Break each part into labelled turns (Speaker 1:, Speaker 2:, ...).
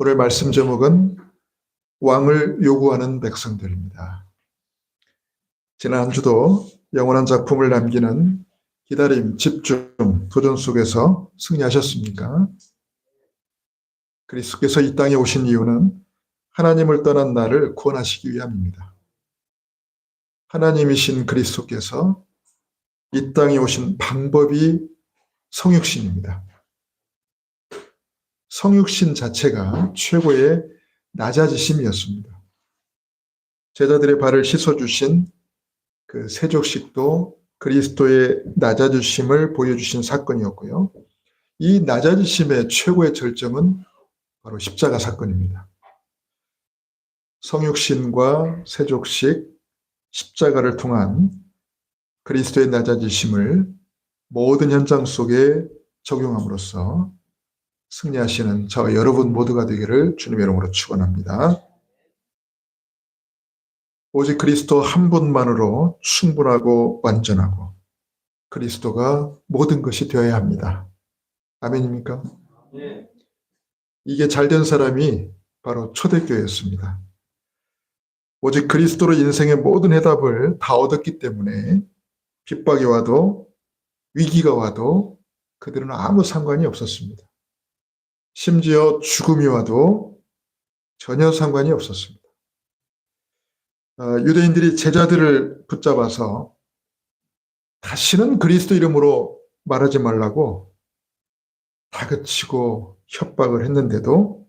Speaker 1: 오늘 말씀 제목은 왕을 요구하는 백성들입니다. 지난 한 주도 영원한 작품을 남기는 기다림, 집중, 도전 속에서 승리하셨습니까? 그리스도께서 이 땅에 오신 이유는 하나님을 떠난 나를 구원하시기 위함입니다. 하나님이신 그리스도께서 이 땅에 오신 방법이 성육신입니다. 성육신 자체가 최고의 낮아지심이었습니다. 제자들의 발을 씻어주신 그 세족식도 그리스도의 낮아지심을 보여주신 사건이었고요. 이 낮아지심의 최고의 절정은 바로 십자가 사건입니다. 성육신과 세족식, 십자가를 통한 그리스도의 낮아지심을 모든 현장 속에 적용함으로써 승리하시는 저와 여러분 모두가 되기를 주님의 이름으로 축원합니다. 오직 그리스도 한 분만으로 충분하고 완전하고 그리스도가 모든 것이 되어야 합니다. 아멘입니까? 네. 이게 잘된 사람이 바로 초대교회였습니다. 오직 그리스도로 인생의 모든 해답을 다 얻었기 때문에 핍박이 와도 위기가 와도 그들은 아무 상관이 없었습니다. 심지어 죽음이 와도 전혀 상관이 없었습니다. 유대인들이 제자들을 붙잡아서 다시는 그리스도 이름으로 말하지 말라고 다그치고 협박을 했는데도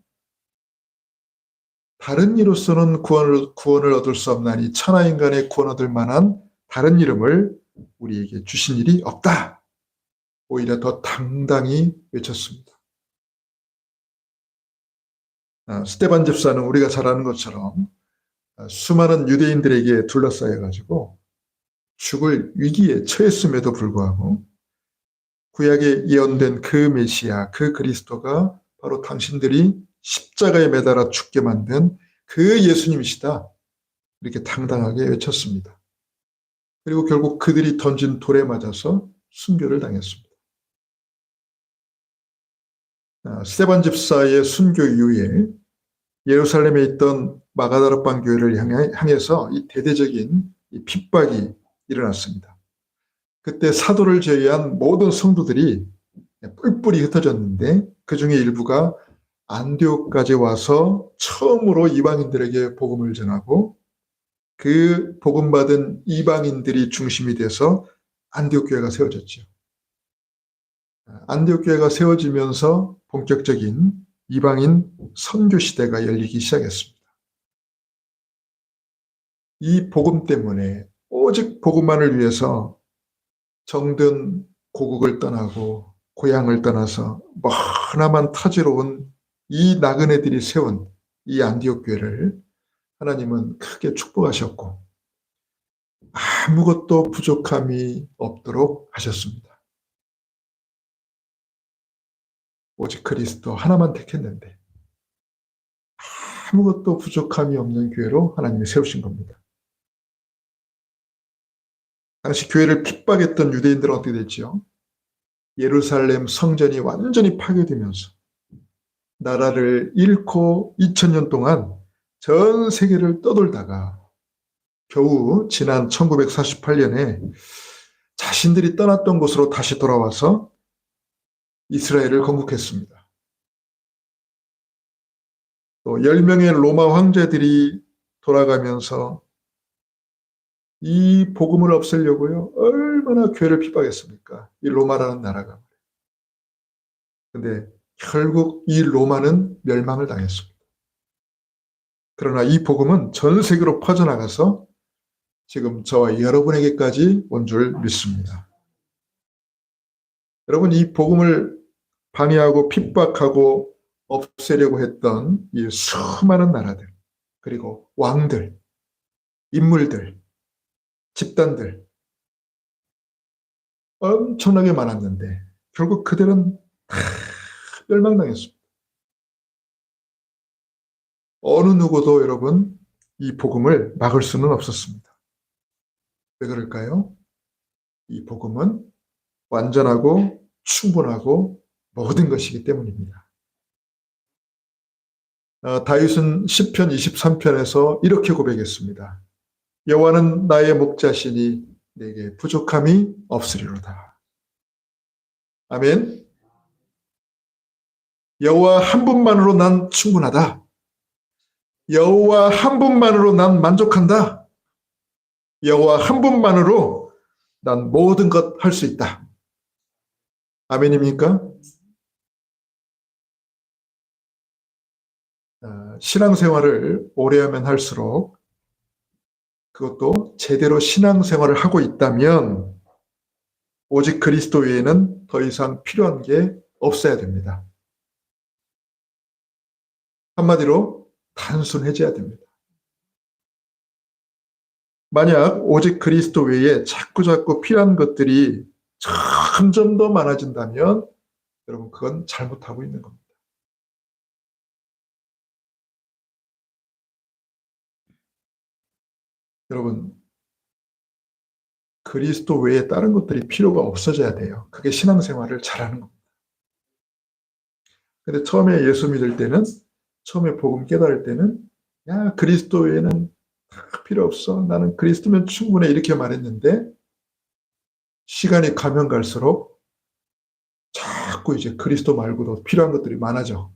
Speaker 1: 다른 이로서는 구원을 얻을 수 없나니 천하인간의 구원 얻을 만한 다른 이름을 우리에게 주신 일이 없다. 오히려 더 당당히 외쳤습니다. 스데반 집사는 우리가 잘 아는 것처럼 수많은 유대인들에게 둘러싸여가지고 죽을 위기에 처했음에도 불구하고 구약에 예언된 그 메시아, 그 그리스도가 바로 당신들이 십자가에 매달아 죽게 만든 그 예수님이시다. 이렇게 당당하게 외쳤습니다. 그리고 결국 그들이 던진 돌에 맞아서 순교를 당했습니다. 스데반 집사의 순교 이후에 예루살렘에 있던 마가다락방 교회를 향해서 이 대대적인 이 핍박이 일어났습니다. 그때 사도를 제외한 모든 성도들이 뿔뿔이 흩어졌는데 그 중에 일부가 안디옥까지 와서 처음으로 이방인들에게 복음을 전하고 그 복음받은 이방인들이 중심이 돼서 안디옥 교회가 세워졌죠. 안디옥 교회가 세워지면서 본격적인 이방인 선교 시대가 열리기 시작했습니다. 이 복음 때문에 오직 복음만을 위해서 정든 고국을 떠나고 고향을 떠나서 머나만 터지러 온 이 나그네들이 세운 이 안디옥 교회를 하나님은 크게 축복하셨고 아무것도 부족함이 없도록 하셨습니다. 오직 그리스도 하나만 택했는데 아무것도 부족함이 없는 교회로 하나님이 세우신 겁니다. 당시 교회를 핍박했던 유대인들은 어떻게 됐죠? 예루살렘 성전이 완전히 파괴되면서 나라를 잃고 2000년 동안 전 세계를 떠돌다가 겨우 지난 1948년에 자신들이 떠났던 곳으로 다시 돌아와서 이스라엘을 건국했습니다. 또 10명의 로마 황제들이 돌아가면서 이 복음을 없애려고요. 얼마나 교회를 핍박했습니까? 이 로마라는 나라가. 근데 결국 이 로마는 멸망을 당했습니다. 그러나 이 복음은 전 세계로 퍼져나가서 지금 저와 여러분에게까지 온 줄 믿습니다. 여러분, 이 복음을 방해하고 핍박하고 없애려고 했던 이 수많은 나라들, 그리고 왕들, 인물들, 집단들 엄청나게 많았는데 결국 그들은 다 멸망당했습니다. 어느 누구도 여러분 이 복음을 막을 수는 없었습니다. 왜 그럴까요? 이 복음은 완전하고 충분하고 모든 것이기 때문입니다. 다윗은 시편 23편에서 이렇게 고백했습니다. 여호와는 나의 목자시니 내게 부족함이 없으리로다. 아멘. 여호와 한 분만으로 난 충분하다. 여호와 한 분만으로 난 만족한다. 여호와 한 분만으로 난 모든 것 할 수 있다. 아멘입니까? 신앙생활을 오래 하면 할수록 그것도 제대로 신앙생활을 하고 있다면 오직 그리스도 외에는 더 이상 필요한 게 없어야 됩니다. 한마디로 단순해져야 됩니다. 만약 오직 그리스도 외에 자꾸자꾸 필요한 것들이 점점 더 많아진다면 여러분 그건 잘못하고 있는 겁니다. 여러분 그리스도 외에 다른 것들이 필요가 없어져야 돼요. 그게 신앙생활을 잘하는 겁니다. 근데 처음에 예수 믿을 때는 처음에 복음 깨달을 때는 야 그리스도 외에는 필요 없어. 나는 그리스도면 충분해 이렇게 말했는데 시간이 가면 갈수록 자꾸 이제 그리스도 말고도 필요한 것들이 많아져.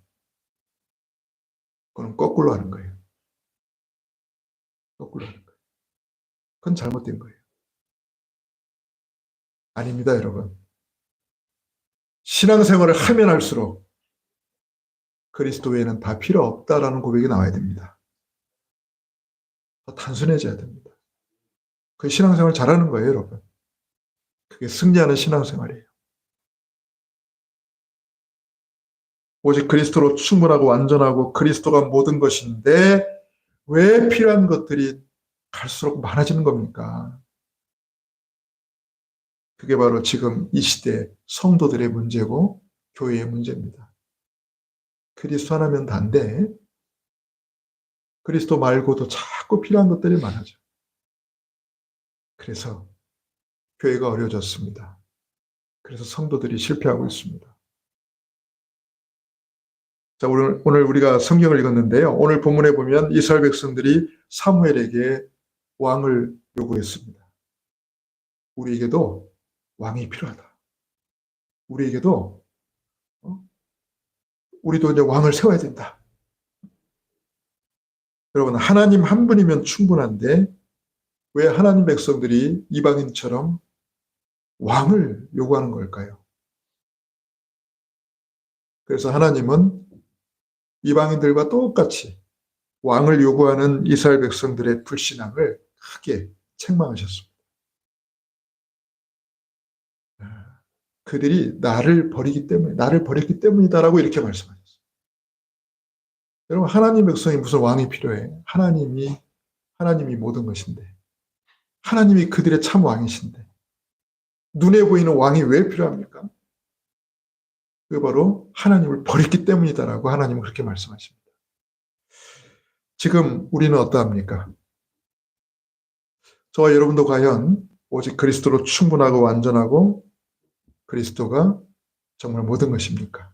Speaker 1: 그건 거꾸로 하는 거예요. 거꾸로 하는 거예요. 그건 잘못된 거예요. 아닙니다, 여러분. 신앙생활을 하면 할수록 그리스도 외에는 다 필요 없다라는 고백이 나와야 됩니다. 더 단순해져야 됩니다. 그 신앙생활 잘하는 거예요, 여러분. 그게 승리하는 신앙생활이에요. 오직 그리스도로 충분하고 완전하고 그리스도가 모든 것인데 왜 필요한 것들이 갈수록 많아지는 겁니까? 그게 바로 지금 이 시대 성도들의 문제고 교회의 문제입니다. 그리스도 하나면 다인데 그리스도 말고도 자꾸 필요한 것들이 많아져. 그래서 교회가 어려워졌습니다. 그래서 성도들이 실패하고 있습니다. 자, 오늘 우리가 성경을 읽었는데요. 오늘 본문에 보면 이스라엘 백성들이 사무엘에게 왕을 요구했습니다. 우리에게도 왕이 필요하다. 우리에게도 우리도 이제 왕을 세워야 된다. 여러분 하나님 한 분이면 충분한데 왜 하나님 백성들이 이방인처럼 왕을 요구하는 걸까요? 그래서 하나님은 이방인들과 똑같이 왕을 요구하는 이스라엘 백성들의 불신앙을 크게 책망하셨습니다. 그들이 나를 버렸기 때문이다라고 이렇게 말씀하셨어요. 여러분 하나님 백성이 무슨 왕이 필요해? 하나님이 모든 것인데 하나님이 그들의 참 왕이신데 눈에 보이는 왕이 왜 필요합니까? 그게 바로 하나님을 버렸기 때문이다라고 하나님은 그렇게 말씀하십니다. 지금 우리는 어떠합니까? 저와 여러분도 과연 오직 그리스도로 충분하고 완전하고 그리스도가 정말 모든 것입니까?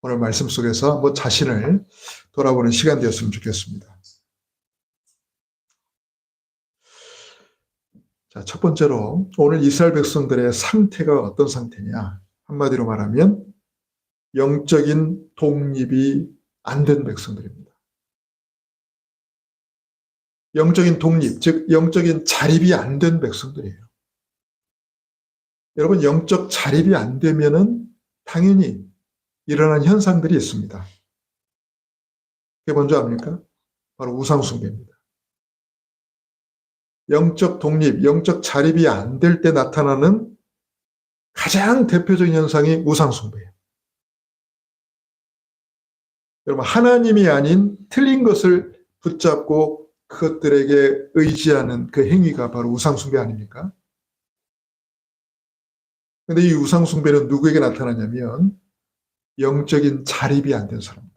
Speaker 1: 오늘 말씀 속에서 한번 자신을 돌아보는 시간 되었으면 좋겠습니다. 자, 첫 번째로 오늘 이스라엘 백성들의 상태가 어떤 상태냐? 한마디로 말하면 영적인 독립이 안 된 백성들입니다. 영적인 독립, 즉 영적인 자립이 안 된 백성들이에요. 여러분 영적 자립이 안 되면은 당연히 일어나는 현상들이 있습니다. 그게 뭔지 압니까? 바로 우상숭배입니다. 영적 독립, 영적 자립이 안 될 때 나타나는 가장 대표적인 현상이 우상숭배예요. 여러분 하나님이 아닌 틀린 것을 붙잡고 그것들에게 의지하는 그 행위가 바로 우상숭배 아닙니까? 그런데 이 우상숭배는 누구에게 나타나냐면 영적인 자립이 안 된 사람들,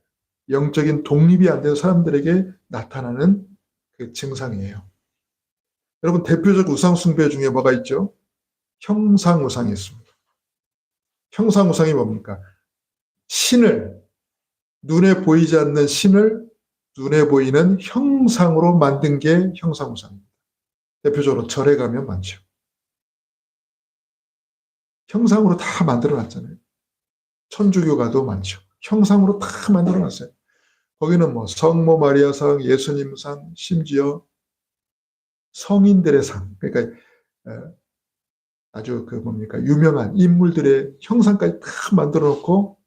Speaker 1: 영적인 독립이 안 된 사람들에게 나타나는 그 증상이에요. 여러분 대표적 우상숭배 중에 뭐가 있죠? 형상우상이 있습니다. 형상우상이 뭡니까? 신을 눈에 보이지 않는 신을 눈에 보이는 형상으로 만든 게 형상우상입니다. 대표적으로 절에 가면 많죠. 형상으로 다 만들어놨잖아요. 천주교가도 많죠. 형상으로 다 만들어놨어요. 거기는 뭐 성모 마리아상, 예수님상, 심지어 성인들의 상, 그러니까 아주 그 뭡니까 유명한 인물들의 형상까지 다 만들어 놓고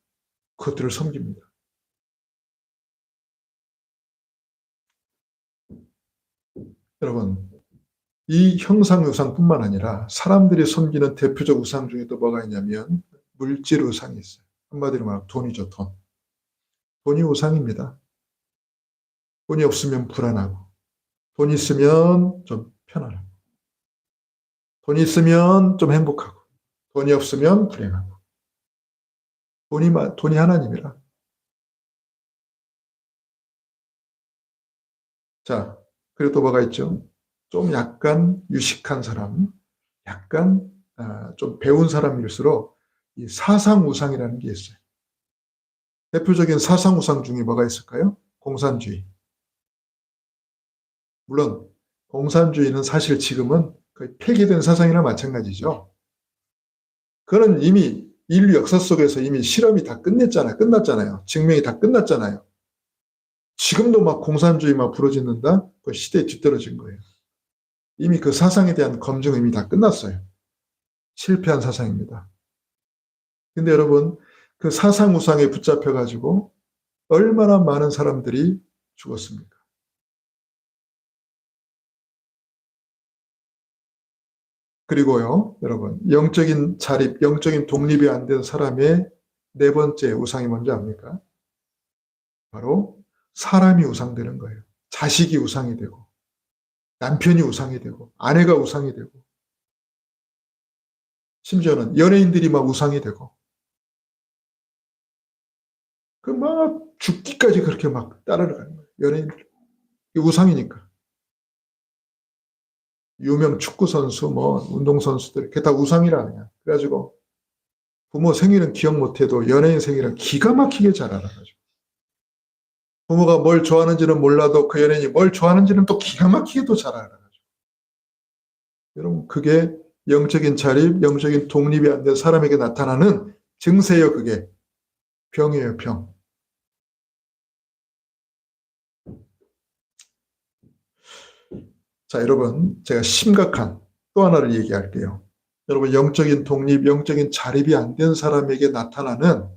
Speaker 1: 그것들을 섬깁니다. 여러분, 이 형상 우상뿐만 아니라 사람들이 섬기는 대표적 우상 중에 또 뭐가 있냐면 물질 우상이 있어요. 한마디로 말하면 돈이죠, 돈. 돈이 우상입니다. 돈이 없으면 불안하고, 돈이 있으면 좀 편안하고, 돈이 있으면 좀 행복하고, 돈이 없으면 불행하고. 돈이 하나님이라. 자, 그리고 또 뭐가 있죠? 좀 약간 유식한 사람, 약간 좀 배운 사람일수록 이 사상우상이라는 게 있어요. 대표적인 사상우상 중에 뭐가 있을까요? 공산주의. 물론 공산주의는 사실 지금은 거의 폐기된 사상이나 마찬가지죠. 그는 이미 인류 역사 속에서 이미 실험이 다 끝났잖아요. 증명이 다 끝났잖아요. 지금도 막 공산주의 막 부러짓는다? 그 시대에 뒤떨어진 거예요. 이미 그 사상에 대한 검증은 이미 다 끝났어요. 실패한 사상입니다. 근데 여러분, 그 사상 우상에 붙잡혀가지고 얼마나 많은 사람들이 죽었습니까? 그리고요, 여러분, 영적인 자립, 영적인 독립이 안 된 사람의 네 번째 우상이 뭔지 압니까? 바로 사람이 우상되는 거예요. 자식이 우상이 되고, 남편이 우상이 되고, 아내가 우상이 되고, 심지어는 연예인들이 막 우상이 되고, 그 막 죽기까지 그렇게 막 따라가는 거예요. 연예인들. 우상이니까. 유명 축구 선수, 뭐 운동 선수들, 그게 다 우상이라 그냥. 그래가지고 부모 생일은 기억 못해도 연예인 생일은 기가 막히게 잘 알아가지고. 부모가 뭘 좋아하는지는 몰라도 그 연예인이 뭘 좋아하는지는 또 기가 막히게 또 잘 알아가지고. 여러분, 그게 영적인 자립, 영적인 독립이 안 된 사람에게 나타나는 증세예요, 그게. 병이에요, 병. 자, 여러분, 제가 심각한 또 하나를 얘기할게요. 여러분, 영적인 독립, 영적인 자립이 안 된 사람에게 나타나는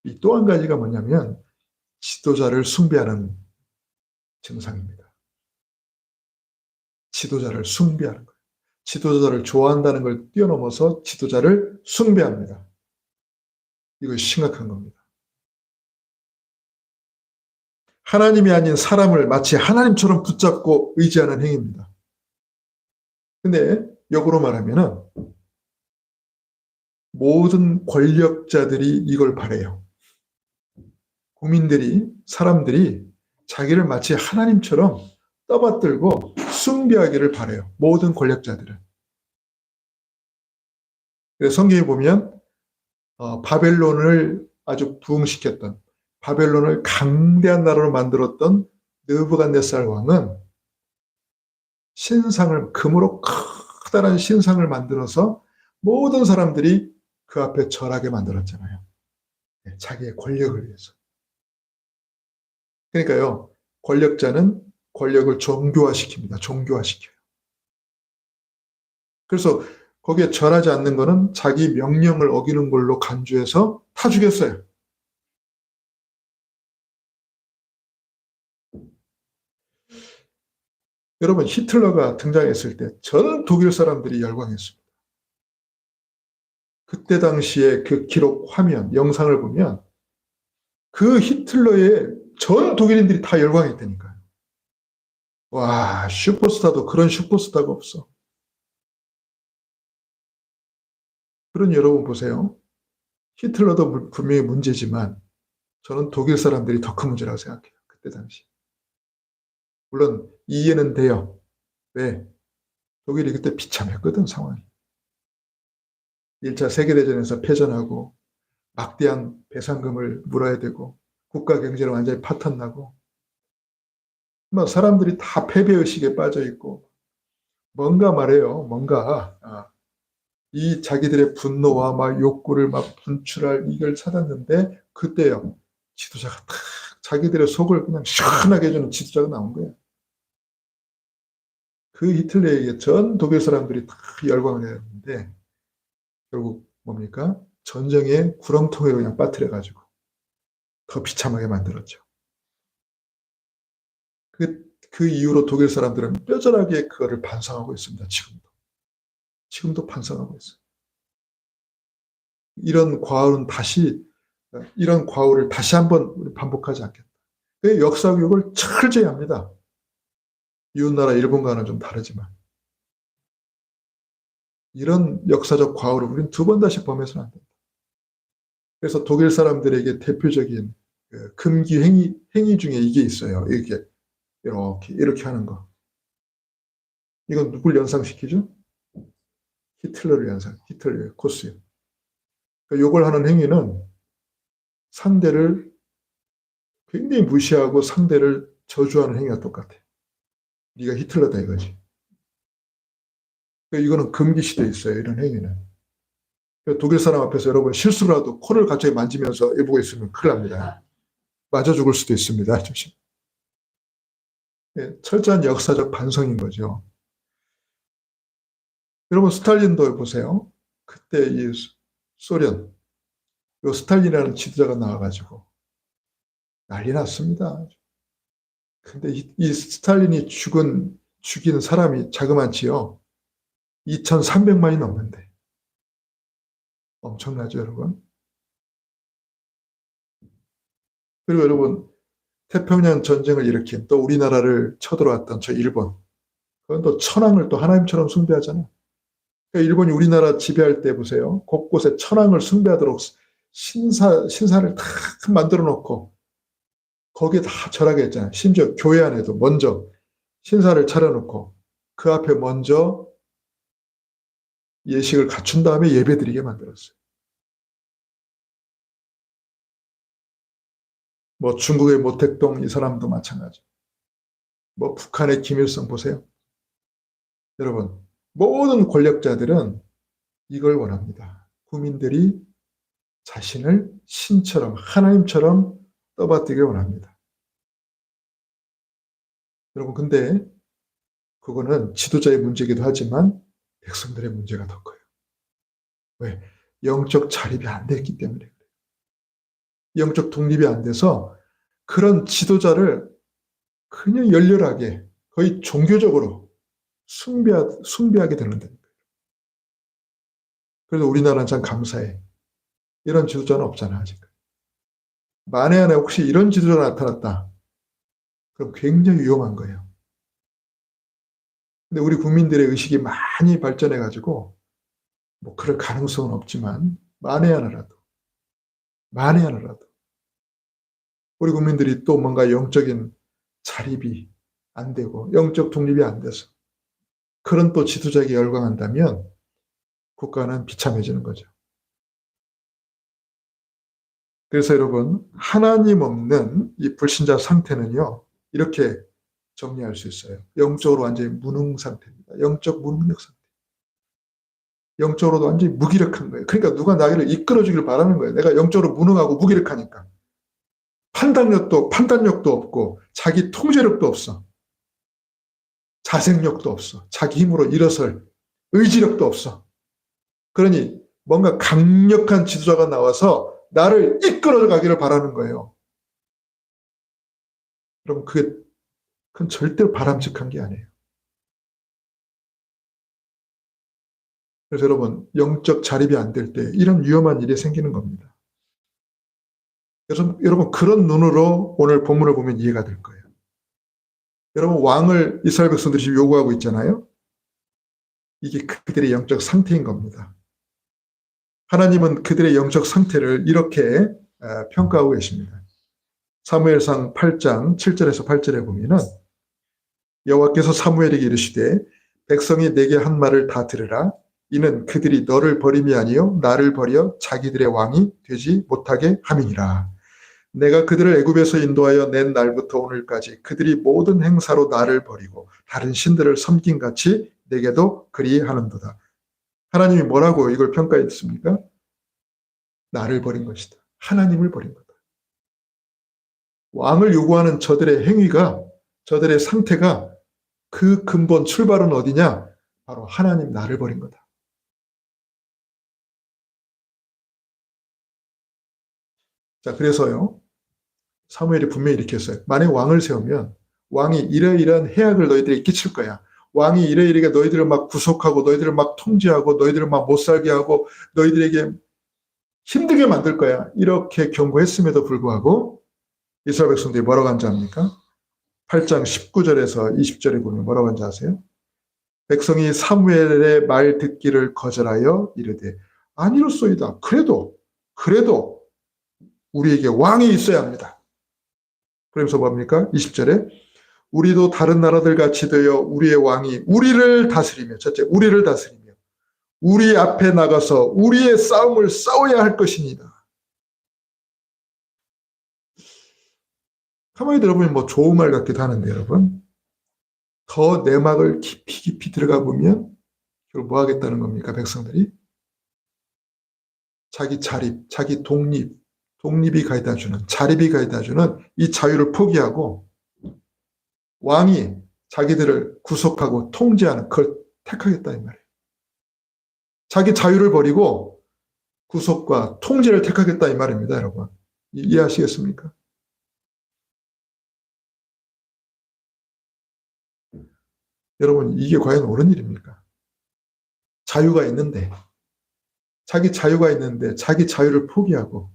Speaker 1: 이 또 한 가지가 뭐냐면 지도자를 숭배하는 증상입니다. 지도자를 숭배하는 거예요. 지도자를 좋아한다는 걸 뛰어넘어서 지도자를 숭배합니다. 이거 심각한 겁니다. 하나님이 아닌 사람을 마치 하나님처럼 붙잡고 의지하는 행위입니다. 근데 역으로 말하면은 모든 권력자들이 이걸 바래요. 국민들이, 사람들이 자기를 마치 하나님처럼 떠받들고 숭배하기를 바래요. 모든 권력자들은. 그래서 성경에 보면 바벨론을 아주 부흥시켰던, 바벨론을 강대한 나라로 만들었던 느부갓네살 왕은 신상을, 금으로 커다란 신상을 만들어서 모든 사람들이 그 앞에 절하게 만들었잖아요. 자기의 권력을 위해서. 그러니까요, 권력자는 권력을 종교화시킵니다. 종교화시켜요. 그래서 거기에 절하지 않는 것은 자기 명령을 어기는 걸로 간주해서 타 죽였어요. 여러분, 히틀러가 등장했을 때 전 독일 사람들이 열광했습니다. 그때 당시에 그 기록 화면, 영상을 보면 그 히틀러의 전 독일인들이 다 열광했다니까요. 와, 슈퍼스타도 그런 슈퍼스타가 없어. 그런 여러분 보세요. 히틀러도 분명히 문제지만 저는 독일 사람들이 더 큰 문제라고 생각해요. 그때 당시. 물론 이해는 돼요. 왜? 독일이 그때 비참했거든, 상황이. 1차 세계대전에서 패전하고 막대한 배상금을 물어야 되고 국가 경제는 완전히 파탄나고 뭐 사람들이 다 패배의식에 빠져 있고 뭔가 말해요. 뭔가 이 자기들의 분노와 막 욕구를 막 분출할 이걸 찾았는데 그때요. 지도자가 탁 자기들의 속을 그냥 시원하게 해주는 지도자가 나온 거예요. 그 히틀러에게 전 독일 사람들이 다 열광을 했는데 결국 뭡니까? 전쟁의 구렁텅이로 그냥 빠뜨려가지고 더 비참하게 만들었죠. 그 이후로 독일 사람들은 뼈저하게 그거를 반성하고 있습니다. 지금도 반성하고 있어요. 이런 과오를 다시 한번 우리 반복하지 않겠다. 그 역사 교육을 철저히 합니다. 이웃나라 일본과는 좀 다르지만 이런 역사적 과오를 우리는 두 번 다시 범해서는 안 된다. 그래서 독일 사람들에게 대표적인 금기 행위 중에 이게 있어요. 이렇게 하는 거. 이건 누굴 연상시키죠? 히틀러의 코스예요. 그러니까 요걸 하는 행위는 상대를 굉장히 무시하고 상대를 저주하는 행위가 똑같아요. 네가 히틀러다 이거지. 그러니까 이거는 금기시돼 있어요. 이런 행위는. 그러니까 독일 사람 앞에서 여러분 실수라도 코를 갑자기 만지면서 이러고 있으면 큰일 납니다. 맞아 죽을 수도 있습니다. 조심. 철저한 역사적 반성인 거죠. 여러분 스탈린도 보세요. 그때 이 소련, 요 스탈린이라는 지도자가 나와가지고 난리 났습니다. 근데 이 스탈린이 죽인 사람이 자그만치요. 2,300만이 넘는데. 엄청나죠, 여러분? 그리고 여러분, 태평양 전쟁을 일으킨 또 우리나라를 쳐들어왔던 저 일본. 그건 또 천황을 또 하나님처럼 숭배하잖아. 그러니까 일본이 우리나라 지배할 때 보세요. 곳곳에 천황을 숭배하도록 신사를 다 만들어 놓고 거기에 다 절하게 했잖아요. 심지어 교회 안에도 먼저 신사를 차려놓고 그 앞에 먼저 예식을 갖춘 다음에 예배드리게 만들었어요. 뭐 중국의 모택동 이 사람도 마찬가지. 뭐 북한의 김일성 보세요. 여러분 모든 권력자들은 이걸 원합니다. 국민들이 자신을 신처럼 하나님처럼 떠받들기를 원합니다. 여러분 근데 그거는 지도자의 문제이기도 하지만 백성들의 문제가 더 커요. 왜? 영적 자립이 안 됐기 때문에 그래요. 영적 독립이 안 돼서 그런 지도자를 그냥 열렬하게 거의 종교적으로 숭배하게 되는 겁니다. 그래서 우리나라는 참 감사해. 이런 지도자는 없잖아 아직. 만에 하나 혹시 이런 지도자가 나타났다. 그럼 굉장히 위험한 거예요. 근데 우리 국민들의 의식이 많이 발전해가지고 뭐 그럴 가능성은 없지만 만에 하나라도 우리 국민들이 또 뭔가 영적인 자립이 안 되고 영적 독립이 안 돼서 그런 또 지도자에게 열광한다면 국가는 비참해지는 거죠. 그래서 여러분 하나님 없는 이 불신자 상태는요. 이렇게 정리할 수 있어요. 영적으로 완전히 무능 상태입니다. 영적 무능력 상태. 영적으로도 완전히 무기력한 거예요. 그러니까 누가 나를 이끌어주길 바라는 거예요. 내가 영적으로 무능하고 무기력하니까. 판단력도 없고 자기 통제력도 없어. 자생력도 없어. 자기 힘으로 일어설 의지력도 없어. 그러니 뭔가 강력한 지도자가 나와서 나를 이끌어 가기를 바라는 거예요. 그럼 그건 절대로 바람직한 게 아니에요. 그래서 여러분 영적 자립이 안 될 때 이런 위험한 일이 생기는 겁니다. 그래서 여러분 그런 눈으로 오늘 본문을 보면 이해가 될 거예요. 여러분 왕을 이스라엘 백성들이 지금 요구하고 있잖아요. 이게 그들의 영적 상태인 겁니다. 하나님은 그들의 영적 상태를 이렇게 평가하고 계십니다. 사무엘상 8장 7절에서 8절에 보면은 여호와께서 사무엘에게 이르시되 백성이 내게 한 말을 다 들으라. 이는 그들이 너를 버림이 아니요 나를 버려 자기들의 왕이 되지 못하게 함이니라. 내가 그들을 애굽에서 인도하여 낸 날부터 오늘까지 그들이 모든 행사로 나를 버리고 다른 신들을 섬긴 같이 내게도 그리하는도다. 하나님이 뭐라고 이걸 평가했습니까? 나를 버린 것이다. 하나님을 버린 거다. 왕을 요구하는 저들의 행위가, 저들의 상태가 그 근본 출발은 어디냐? 바로 하나님 나를 버린 거다. 자, 그래서요, 사무엘이 분명히 이렇게 했어요. 만약 왕을 세우면 왕이 이러이러한 해악을 너희들에게 끼칠 거야. 왕이 이러이러하게 너희들을 막 구속하고 너희들을 막 통제하고 너희들을 막 못 살게 하고 너희들에게 힘들게 만들 거야. 이렇게 경고했음에도 불구하고 이스라엘 백성들이 뭐라고 한지 압니까? 8장 19절에서 20절에 보면 뭐라고 한지 아세요? 백성이 사무엘의 말 듣기를 거절하여 이르되 아니로소이다. 그래도 우리에게 왕이 있어야 합니다. 그러면서 뭡니까? 20절에 우리도 다른 나라들 같이 되어 우리의 왕이 우리를 다스리며, 첫째 우리를 다스리며 우리 앞에 나가서 우리의 싸움을 싸워야 할 것이니다. 가만히 들어보면 뭐 좋은 말 같기도 하는데 여러분, 더 내막을 깊이 들어가 보면 결국 뭐 하겠다는 겁니까? 백성들이 자기 자립, 자기 독립이 가져다 주는, 자립이 가져다 주는 이 자유를 포기하고 왕이 자기들을 구속하고 통제하는 그걸 택하겠다 이 말이에요. 자기 자유를 버리고 구속과 통제를 택하겠다 이 말입니다, 여러분. 이해하시겠습니까? 여러분, 이게 과연 옳은 일입니까? 자유가 있는데, 자기 자유가 있는데 자기 자유를 포기하고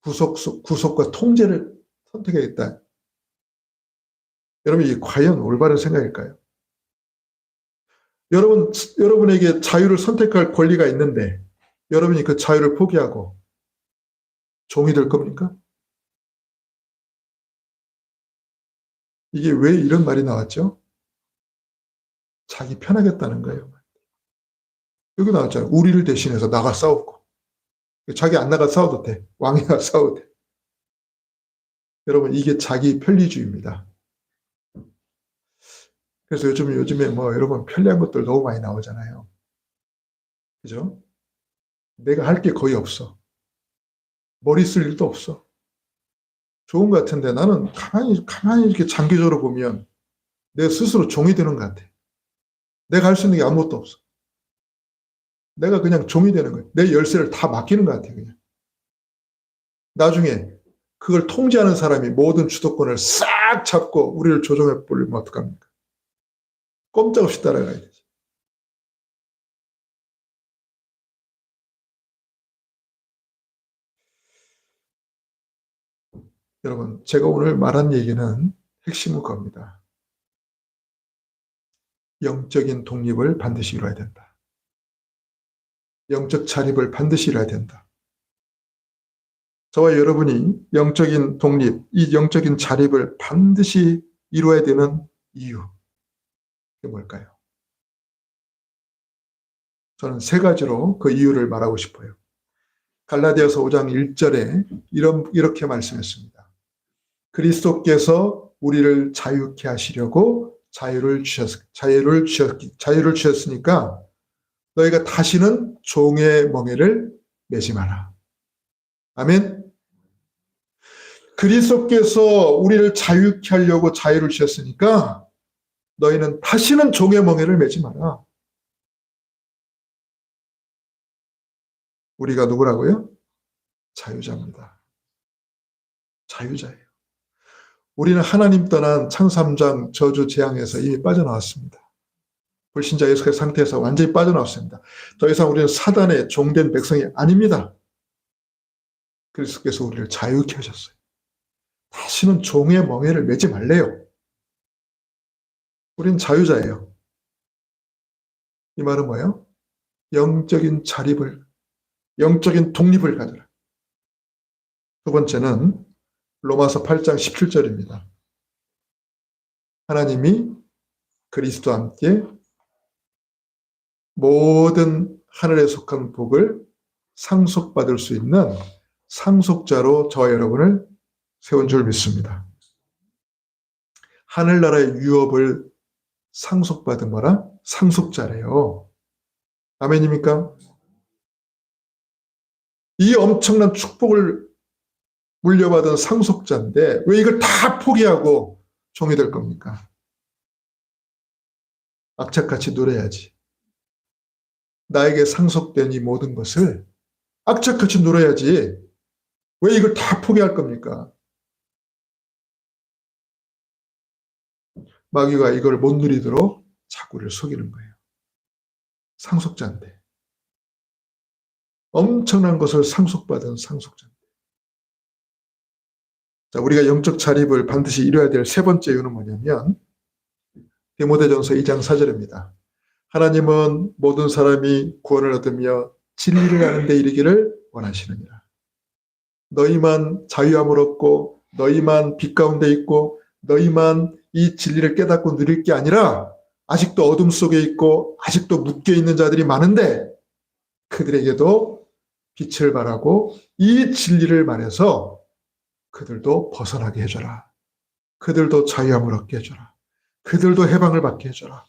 Speaker 1: 구속과 통제를 선택하겠다. 여러분, 이게 과연 올바른 생각일까요? 여러분에게 자유를 선택할 권리가 있는데 여러분이 그 자유를 포기하고 종이 될 겁니까? 이게 왜 이런 말이 나왔죠? 자기 편하겠다는 거예요. 여기 나왔잖아요. 우리를 대신해서 나가 싸우고. 자기 안 나가 싸워도 돼. 왕이 나가 싸워도 돼. 여러분, 이게 자기 편리주의입니다. 그래서 요즘에 뭐 여러분 편리한 것들 너무 많이 나오잖아요. 그죠? 내가 할 게 거의 없어. 머리 쓸 일도 없어. 좋은 것 같은데 나는 가만히 이렇게 장기적으로 보면 내 스스로 종이 되는 것 같아. 내가 할 수 있는 게 아무것도 없어. 내가 그냥 종이 되는 거예요. 내 열쇠를 다 맡기는 것 같아요, 그냥. 나중에 그걸 통제하는 사람이 모든 주도권을 싹 잡고 우리를 조종해 버리면 어떡합니까? 꼼짝없이 따라가야 되지. 여러분, 제가 오늘 말한 얘기는 핵심은 겁니다. 영적인 독립을 반드시 이뤄야 된다. 영적 자립을 반드시 이뤄야 된다. 저와 여러분이 영적인 독립, 이 영적인 자립을 반드시 이루어야 되는 이유, 그게 뭘까요? 저는 세 가지로 그 이유를 말하고 싶어요. 갈라디아서 5장 1절에 이렇게 말씀했습니다. 그리스도께서 우리를 자유케 하시려고 자유를 주셨으니까 너희가 다시는 종의 멍에를 매지 마라. 아멘. 그리스도께서 우리를 자유케 하려고 자유를 주셨으니까 너희는 다시는 종의 멍에를 매지 마라. 우리가 누구라고요? 자유자입니다. 자유자예요. 우리는 하나님 떠난 창세 3장 저주 재앙에서 이미 빠져나왔습니다. 불신자 예수의 상태에서 완전히 빠져나왔습니다. 더 이상 우리는 사단의 종된 백성이 아닙니다. 그리스도께서 우리를 자유케 하셨어요. 다시는 종의 멍에를 매지 말래요. 우리는 자유자예요. 이 말은 뭐예요? 영적인 자립을, 영적인 독립을 가져라. 두 번째는 로마서 8장 17절입니다. 하나님이 그리스도와 함께 모든 하늘에 속한 복을 상속받을 수 있는 상속자로 저와 여러분을 세운 줄 믿습니다. 하늘나라의 유업을 상속받은 거라 상속자래요. 아멘입니까? 이 엄청난 축복을 물려받은 상속자인데 왜 이걸 다 포기하고 종이 될 겁니까? 악착같이 누려야지. 나에게 상속된 이 모든 것을 악착같이 누려야지. 왜 이걸 다 포기할 겁니까? 마귀가 이걸 못 누리도록 자꾸 우리를 속이는 거예요. 상속자인데. 엄청난 것을 상속받은 상속자인데. 자, 우리가 영적 자립을 반드시 이뤄야 될 세 번째 이유는 뭐냐면 디모데전서 2장 4절입니다. 하나님은 모든 사람이 구원을 얻으며 진리를 아는 데 이르기를 원하시느니라. 너희만 자유함을 얻고 너희만 빛 가운데 있고 너희만 이 진리를 깨닫고 누릴 게 아니라 아직도 어둠 속에 있고 아직도 묶여있는 자들이 많은데 그들에게도 빛을 발하고 이 진리를 말해서 그들도 벗어나게 해줘라. 그들도 자유함을 얻게 해줘라. 그들도 해방을 받게 해줘라.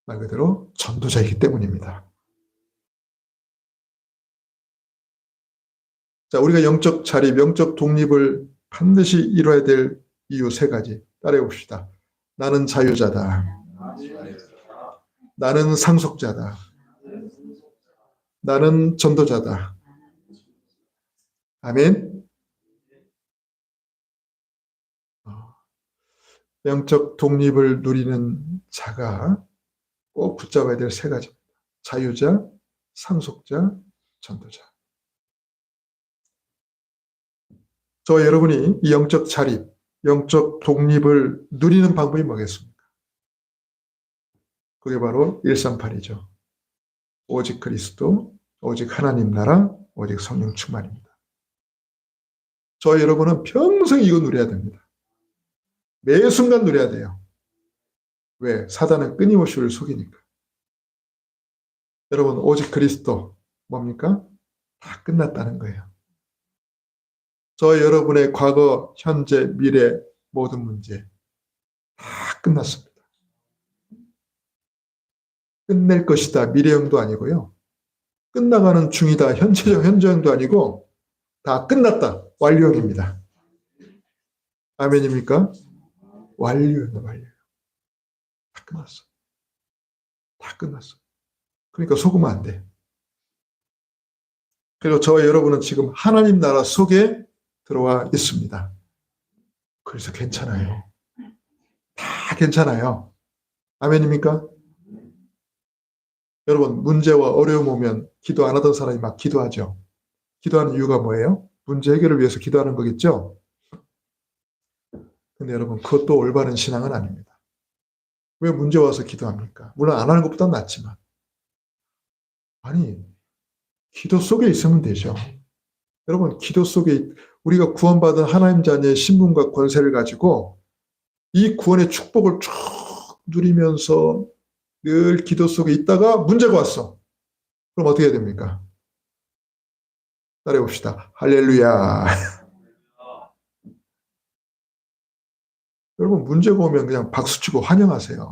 Speaker 1: 말 그대로 전도자이기 때문입니다. 자, 우리가 영적 자립, 영적 독립을 반드시 이뤄야 될 이유 세 가지 따라해 봅시다. 나는 자유자다. 나는 상속자다. 나는 전도자다. 아멘. 영적 독립을 누리는 자가 꼭 붙잡아야 될 세 가지입니다. 자유자, 상속자, 전도자. 저와 여러분이 이 영적 자립, 영적 독립을 누리는 방법이 뭐겠습니까? 그게 바로 138이죠. 오직 그리스도, 오직 하나님 나라, 오직 성령 충만입니다. 저와 여러분은 평생 이거 누려야 됩니다. 매 순간 누려야 돼요. 왜? 사단은 끊임없이 우리를 속이니까. 여러분, 오직 그리스도 뭡니까? 다 끝났다는 거예요. 저와 여러분의 과거, 현재, 미래 모든 문제 다 끝났습니다. 끝낼 것이다 미래형도 아니고요. 끝나가는 중이다 현재형도 아니고 다 끝났다 완료형입니다. 아멘입니까? 완료형. 다 끝났어. 다 끝났어. 그러니까 속으면 안 돼. 그리고 저와 여러분은 지금 하나님 나라 속에 들어와 있습니다. 그래서 괜찮아요. 다 괜찮아요. 아멘입니까? 여러분, 문제와 어려움 오면 기도 안 하던 사람이 막 기도하죠. 기도하는 이유가 뭐예요? 문제 해결을 위해서 기도하는 거겠죠? 근데 여러분, 그것도 올바른 신앙은 아닙니다. 왜 문제 와서 기도합니까? 물론 안 하는 것보다 낫지만. 아니, 기도 속에 있으면 되죠. 여러분, 기도 속에 우리가 구원받은 하나님 자녀의 신분과 권세를 가지고 이 구원의 축복을 쭉 누리면서 늘 기도 속에 있다가 문제가 왔어. 그럼 어떻게 해야 됩니까? 따라해 봅시다. 할렐루야. 여러분, 문제가 오면 그냥 박수치고 환영하세요.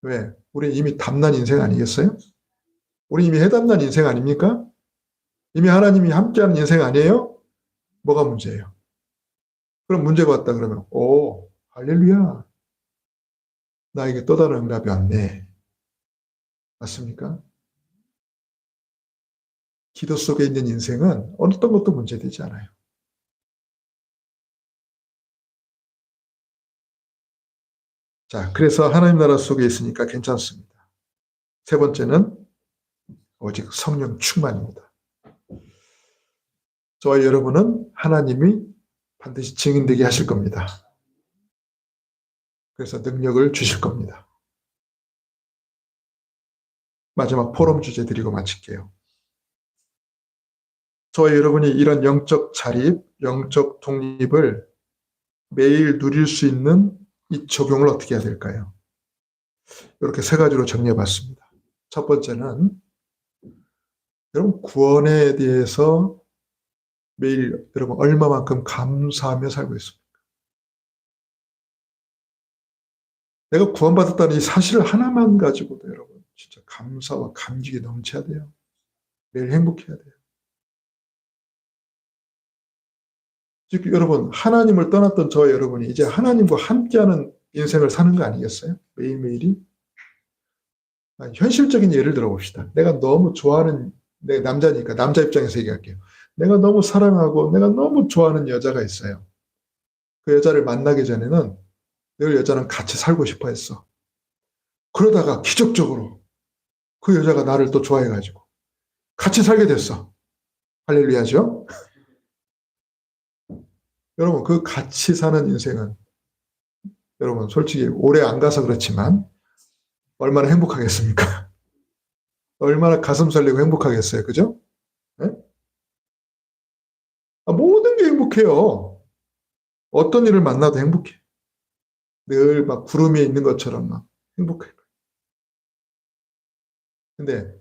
Speaker 1: 왜? 우리 이미 담난 인생 아니겠어요? 우리 이미 해담난 인생 아닙니까? 이미 하나님이 함께하는 인생 아니에요? 뭐가 문제예요? 그럼 문제가 왔다 그러면 오, 할렐루야. 나에게 또 다른 응답이 왔네. 맞습니까? 기도 속에 있는 인생은 어떤 것도 문제되지 않아요. 자, 그래서 하나님 나라 속에 있으니까 괜찮습니다. 세 번째는 오직 성령 충만입니다. 저와 여러분은 하나님이 반드시 증인되게 하실 겁니다. 그래서 능력을 주실 겁니다. 마지막 포럼 주제 드리고 마칠게요. 저와 여러분이 이런 영적 자립, 영적 독립을 매일 누릴 수 있는 이 적용을 어떻게 해야 될까요? 이렇게 세 가지로 정리해 봤습니다. 첫 번째는 여러분 구원에 대해서 매일 여러분 얼마만큼 감사하며 살고 있습니까? 내가 구원받았다는 이 사실 하나만 가지고도 여러분 진짜 감사와 감격이 넘쳐야 돼요. 매일 행복해야 돼요. 즉 여러분 하나님을 떠났던 저 여러분이 이제 하나님과 함께하는 인생을 사는 거 아니겠어요? 매일매일이? 현실적인 예를 들어봅시다. 내가 너무 좋아하는, 내 남자니까 남자 입장에서 얘기할게요. 내가 너무 사랑하고 내가 너무 좋아하는 여자가 있어요. 그 여자를 만나기 전에는 늘 여자는 같이 살고 싶어 했어. 그러다가 기적적으로 그 여자가 나를 또 좋아해가지고 같이 살게 됐어. 할렐루야죠? 여러분 그 같이 사는 인생은 여러분 솔직히 오래 안 가서 그렇지만 얼마나 행복하겠습니까? 얼마나 가슴 설레고 행복하겠어요. 그죠? 네? 모든 게 행복해요. 어떤 일을 만나도 행복해. 늘 막 구름 위에 있는 것처럼 막 행복해. 근데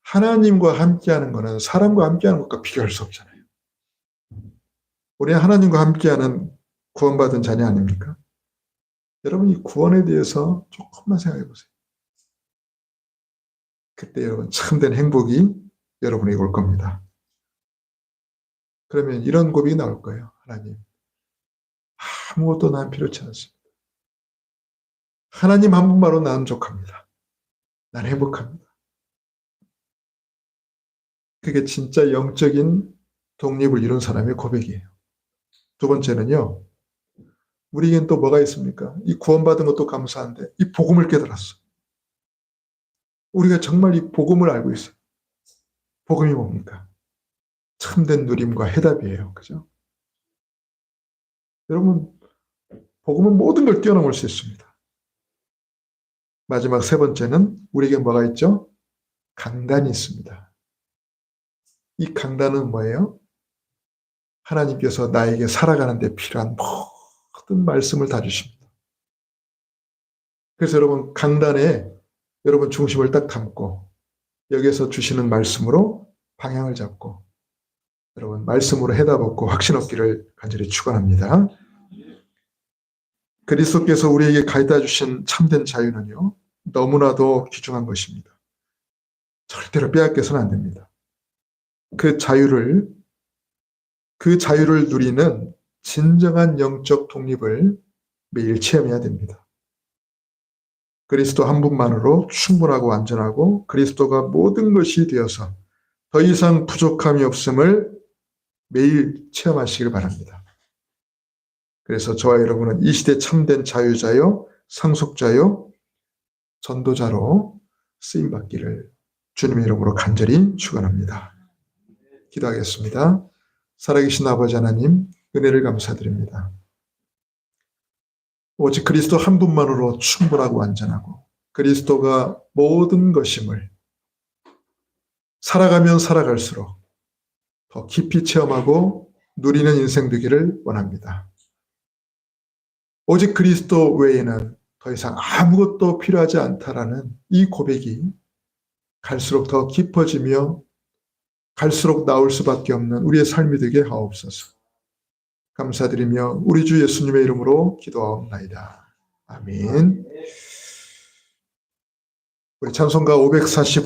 Speaker 1: 하나님과 함께하는 거는 사람과 함께하는 것과 비교할 수 없잖아요. 우리는 하나님과 함께하는 구원받은 자녀 아닙니까? 여러분 이 구원에 대해서 조금만 생각해 보세요. 그때 여러분 참된 행복이 여러분에게 올 겁니다. 그러면 이런 고백이 나올 거예요. 하나님, 아무것도 난 필요치 않습니다. 하나님 한 분만으로 나는 족합니다. 난 행복합니다. 그게 진짜 영적인 독립을 이룬 사람의 고백이에요. 두 번째는요. 우리에겐 또 뭐가 있습니까? 이 구원받은 것도 감사한데 이 복음을 깨달았어. 우리가 정말 이 복음을 알고 있어요. 복음이 뭡니까? 참된 누림과 해답이에요. 그죠? 여러분, 복음은 모든 걸 뛰어넘을 수 있습니다. 마지막 세 번째는 우리에게 뭐가 있죠? 강단이 있습니다. 이 강단은 뭐예요? 하나님께서 나에게 살아가는 데 필요한 모든 말씀을 다 주십니다. 그래서 여러분 강단에 여러분 중심을 딱 담고 여기에서 주시는 말씀으로 방향을 잡고 여러분 말씀으로 해답 얻고 확신 얻기를 간절히 축원합니다. 그리스도께서 우리에게 가르쳐 주신 참된 자유는요. 너무나도 귀중한 것입니다. 절대로 빼앗겨서는 안 됩니다. 그 자유를 누리는 진정한 영적 독립을 매일 체험해야 됩니다. 그리스도 한 분만으로 충분하고 완전하고 그리스도가 모든 것이 되어서 더 이상 부족함이 없음을 매일 체험하시길 바랍니다. 그래서 저와 여러분은 이 시대 참된 자유자요, 상속자요, 전도자로 쓰임받기를 주님의 이름으로 간절히 축원합니다. 기도하겠습니다. 살아계신 아버지 하나님, 은혜를 감사드립니다. 오직 그리스도 한 분만으로 충분하고 완전하고 그리스도가 모든 것임을 살아가면 살아갈수록 더 깊이 체험하고 누리는 인생 되기를 원합니다. 오직 그리스도 외에는 더 이상 아무것도 필요하지 않다라는 이 고백이 갈수록 더 깊어지며 갈수록 나올 수밖에 없는 우리의 삶이 되게 하옵소서. 감사드리며 우리 주 예수님의 이름으로 기도하옵나이다. 아멘. 우리 찬송가 545